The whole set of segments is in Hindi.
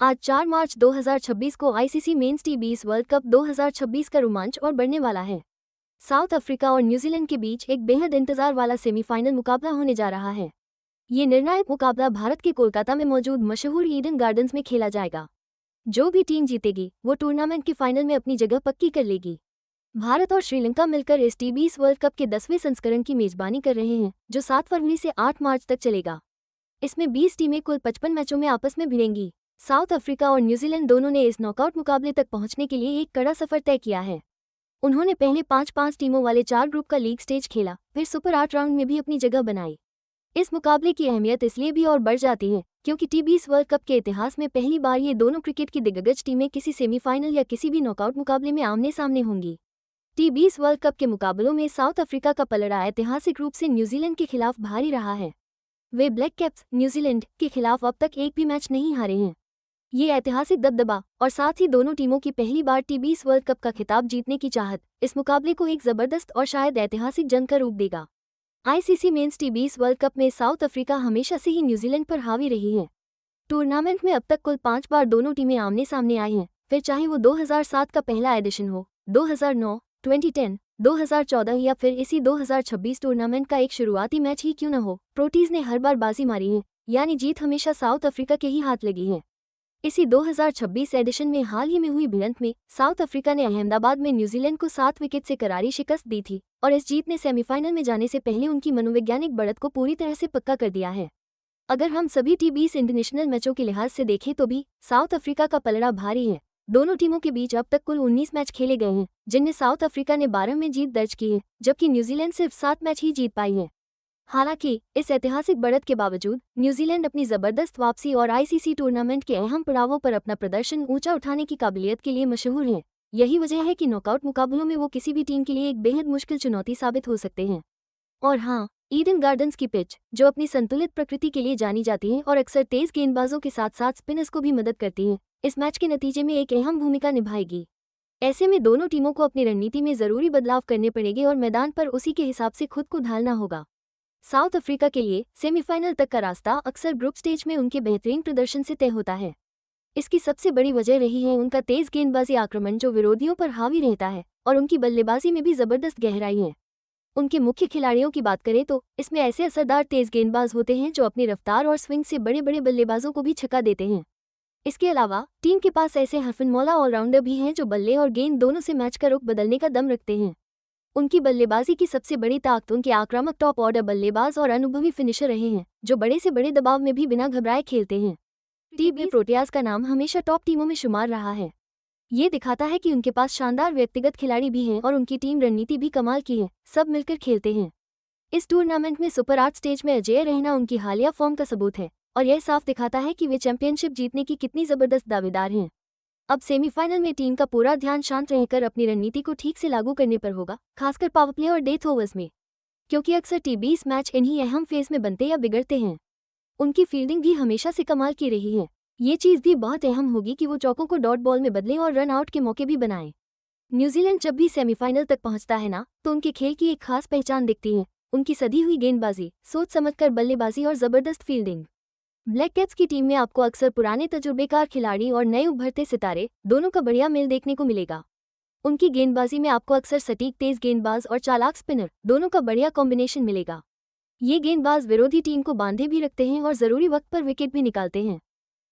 आज 4 मार्च 2026 को आईसीसी मेंस टी20 वर्ल्ड कप 2026 का रोमांच और बढ़ने वाला है। साउथ अफ्रीका और न्यूजीलैंड के बीच एक बेहद इंतजार वाला सेमीफाइनल मुकाबला होने जा रहा है। ये निर्णायक मुकाबला भारत के कोलकाता में मौजूद मशहूर ईडन गार्डन्स में खेला जाएगा। जो भी टीम जीतेगी वो टूर्नामेंट के फाइनल में अपनी जगह पक्की कर लेगी। भारत और श्रीलंका मिलकर इस टी20 वर्ल्ड कप के 10वें संस्करण की मेजबानी कर रहे हैं, जो 7 फरवरी से 8 मार्च तक चलेगा। इसमें 20 टीमें कुल 55 मैचों में आपस में भिड़ेंगी। साउथ अफ्रीका और न्यूजीलैंड दोनों ने इस नॉकआउट मुकाबले तक पहुंचने के लिए एक कड़ा सफर तय किया है। उन्होंने पहले 5-5 टीमों वाले 4 ग्रुप का लीग स्टेज खेला, फिर सुपर 8 राउंड में भी अपनी जगह बनाई। इस मुकाबले की अहमियत इसलिए भी और बढ़ जाती है क्योंकि टी20 वर्ल्ड कप के इतिहास में पहली बार ये दोनों क्रिकेट की दिग्गज टीमें किसी सेमीफाइनल या किसी भी नॉकआउट मुकाबले में आमने सामने होंगी। टी20 वर्ल्ड कप के मुकाबलों में साउथ अफ्रीका का पलड़ा ऐतिहासिक रूप से न्यूजीलैंड के खिलाफ भारी रहा है। वे ब्लैक कैप्स न्यूजीलैंड के खिलाफ अब तक एक भी मैच नहीं हारे हैं। ये ऐतिहासिक दबदबा और साथ ही दोनों टीमों की पहली बार टी20 वर्ल्ड कप का खिताब जीतने की चाहत इस मुकाबले को एक जबरदस्त और शायद ऐतिहासिक जंग का रूप देगा। आईसीसी मेंस टी20 वर्ल्ड कप में साउथ अफ्रीका हमेशा से ही न्यूजीलैंड पर हावी रही है। टूर्नामेंट में अब तक कुल 5 बार दोनों टीमें आमने सामने आई हैं, फिर चाहे वो 2007 का पहला एडिशन हो, 2009, 2010, 2014 या फिर इसी 2026 टूर्नामेंट का एक शुरुआती मैच ही क्यों न हो, प्रोटीज ने हर बार बाजी मारी है, यानी जीत हमेशा साउथ अफ्रीका के ही हाथ लगी है। इसी 2026 एडिशन में हाल ही में हुई भिड़ंत में साउथ अफ्रीका ने अहमदाबाद में न्यूजीलैंड को 7 विकेट से करारी शिकस्त दी थी और इस जीत ने सेमीफाइनल में जाने से पहले उनकी मनोवैज्ञानिक बढ़त को पूरी तरह से पक्का कर दिया है। अगर हम सभी टी20 इंटरनेशनल मैचों के लिहाज से देखें तो भी साउथ अफ्रीका का पलड़ा भारी है। दोनों टीमों के बीच अब तक कुल 19 मैच खेले गए हैं, जिनमें साउथ अफ्रीका ने 12 में जीत दर्ज की है, जबकि न्यूजीलैंड सिर्फ 7 मैच ही जीत पाई है। हालांकि इस ऐतिहासिक बढ़त के बावजूद न्यूजीलैंड अपनी जबरदस्त वापसी और आईसीसी टूर्नामेंट के अहम पड़ावों पर अपना प्रदर्शन ऊंचा उठाने की काबिलियत के लिए मशहूर है। यही वजह है कि नॉकआउट मुकाबलों में वो किसी भी टीम के लिए एक बेहद मुश्किल चुनौती साबित हो सकते हैं। और हाँ, ईडन गार्डन्स की पिच, जो अपनी संतुलित प्रकृति के लिए जानी जाती है और अक्सर तेज गेंदबाजों के साथ साथ स्पिनर्स को भी मदद करती है, इस मैच के नतीजे में एक अहम भूमिका निभाएगी। ऐसे में दोनों टीमों को अपनी रणनीति में जरूरी बदलाव करने पड़ेंगे और मैदान पर उसी के हिसाब से खुद को ढालना होगा। साउथ अफ्रीका के लिए सेमीफाइनल तक का रास्ता अक्सर ग्रुप स्टेज में उनके बेहतरीन प्रदर्शन से तय होता है। इसकी सबसे बड़ी वजह रही है उनका तेज गेंदबाजी आक्रमण जो विरोधियों पर हावी रहता है, और उनकी बल्लेबाजी में भी जबरदस्त गहराई है। उनके मुख्य खिलाड़ियों की बात करें तो इसमें ऐसे असरदार तेज गेंदबाज होते हैं जो अपनी रफ्तार और स्विंग से बड़े बड़े बल्लेबाजों को भी छक्का देते हैं। इसके अलावा टीम के पास ऐसे हरफनमौला ऑलराउंडर भी हैं जो बल्ले और गेंद दोनों से मैच का रुख बदलने का दम रखते हैं। उनकी बल्लेबाजी की सबसे बड़ी ताकत उनके आक्रामक टॉप ऑर्डर बल्लेबाज और अनुभवी फिनिशर रहे हैं, जो बड़े से बड़े दबाव में भी बिना घबराए खेलते हैं। टीम प्रोटियाज का नाम हमेशा टॉप टीमों में शुमार रहा है। ये दिखाता है कि उनके पास शानदार व्यक्तिगत खिलाड़ी भी हैं और उनकी टीम रणनीति भी कमाल की है, सब मिलकर खेलते हैं। इस टूर्नामेंट में सुपर 8 स्टेज में अजेय रहना उनकी हालिया फॉर्म का सबूत है और यह साफ दिखाता है कि वे चैंपियनशिप जीतने की कितनी जबरदस्त दावेदार हैं। अब सेमीफाइनल में टीम का पूरा ध्यान शांत रहकर अपनी रणनीति को ठीक से लागू करने पर होगा, खासकर पावर प्ले और डेथ ओवर्स में, क्योंकि अक्सर टी20 मैच इन्हीं अहम फेज में बनते या बिगड़ते हैं। उनकी फील्डिंग भी हमेशा से कमाल की रही है। ये चीज़ भी बहुत अहम होगी कि वो चौकों को डॉट बॉल में बदलें और रन आउट के मौके भी बनाएं। न्यूजीलैंड जब भी सेमीफाइनल तक पहुंचता है ना, तो उनके खेल की एक खास पहचान दिखती है, उनकी सधी हुई गेंदबाजी, सोच समझकर बल्लेबाजी और जबरदस्त फील्डिंग। ब्लैक कैप्स की टीम में आपको अक्सर पुराने तजुर्बेकार खिलाड़ी और नए उभरते सितारे दोनों का बढ़िया मेल देखने को मिलेगा। उनकी गेंदबाजी में आपको अक्सर सटीक तेज गेंदबाज और चालाक स्पिनर दोनों का बढ़िया कॉम्बिनेशन मिलेगा। ये गेंदबाज विरोधी टीम को बांधे भी रखते हैं और जरूरी वक्त पर विकेट भी निकालते हैं।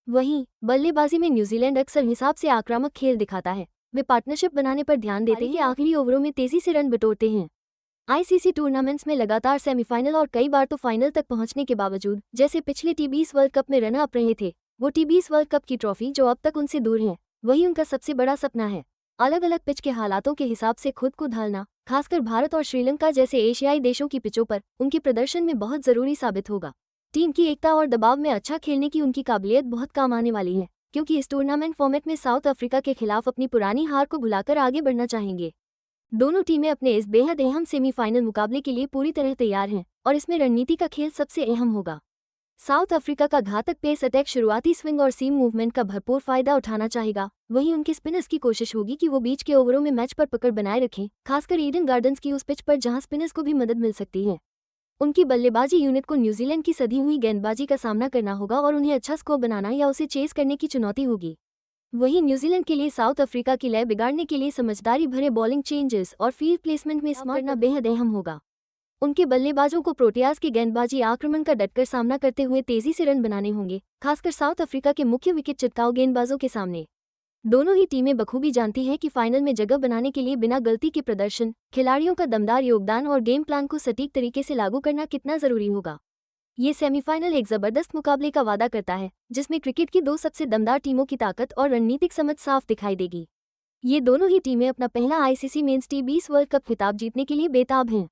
वहीं बल्लेबाजी में न्यूजीलैंड अक्सर हिसाब से आक्रामक खेल दिखाता है। वे पार्टनरशिप बनाने पर ध्यान देते हैं, आखिरी ओवरों में तेजी से रन बटोरते हैं। आईसीसी टूर्नामेंट्स में लगातार सेमीफाइनल और कई बार तो फाइनल तक पहुंचने के बावजूद, जैसे पिछले टी20 वर्ल्ड कप में रनर अप रहे थे, वो टी20 वर्ल्ड कप की ट्रॉफी जो अब तक उनसे दूर है, वही उनका सबसे बड़ा सपना है। अलग अलग पिच के हालातों के हिसाब से खुद को ढालना, खासकर भारत और श्रीलंका जैसे एशियाई देशों की पिचों पर, उनके प्रदर्शन में बहुत जरूरी साबित होगा। टीम की एकता और दबाव में अच्छा खेलने की उनकी काबिलियत बहुत काम आने वाली है, क्योंकि इस टूर्नामेंट फॉर्मेट में साउथ अफ्रीका के खिलाफ अपनी पुरानी हार को भुलाकर आगे बढ़ना चाहेंगे। दोनों टीमें अपने इस बेहद अहम सेमीफाइनल मुकाबले के लिए पूरी तरह तैयार हैं और इसमें रणनीति का खेल सबसे अहम होगा। साउथ अफ्रीका का घातक पेस अटैक शुरुआती स्विंग और सीम मूवमेंट का भरपूर फायदा उठाना चाहेगा, वहीं उनके स्पिनर्स की कोशिश होगी कि वो बीच के ओवरों में मैच पर पकड़ बनाए रखें, खासकर ईडन गार्डन्स की उस पिच पर जहां स्पिनर्स को भी मदद मिल सकती है। उनकी बल्लेबाजी यूनिट को न्यूजीलैंड की सधी हुई गेंदबाजी का सामना करना होगा और उन्हें अच्छा स्कोर बनाना या उसे चेस करने की चुनौती होगी। वहीं न्यूजीलैंड के लिए साउथ अफ्रीका की लय बिगाड़ने के लिए समझदारी भरे बॉलिंग चेंजेस और फील्ड प्लेसमेंट में स्मार्ट करना बेहद अहम होगा। उनके बल्लेबाजों को प्रोटियाज की गेंदबाजी आक्रमण का डटकर सामना करते हुए तेजी से रन बनाने होंगे, खासकर साउथ अफ्रीका के मुख्य विकेट चिटकाऊ गेंदबाजों के सामने। दोनों ही टीमें बखूबी जानती हैं कि फाइनल में जगह बनाने के लिए बिना गलती के प्रदर्शन, खिलाड़ियों का दमदार योगदान और गेम प्लान को सटीक तरीके से लागू करना कितना जरूरी होगा। ये सेमीफाइनल एक जबरदस्त मुकाबले का वादा करता है, जिसमें क्रिकेट की दो सबसे दमदार टीमों की ताकत और रणनीतिक समझ साफ दिखाई देगी। ये दोनों ही टीमें अपना पहला आईसीसी मेंस टी20 वर्ल्ड कप खिताब जीतने के लिए बेताब हैं।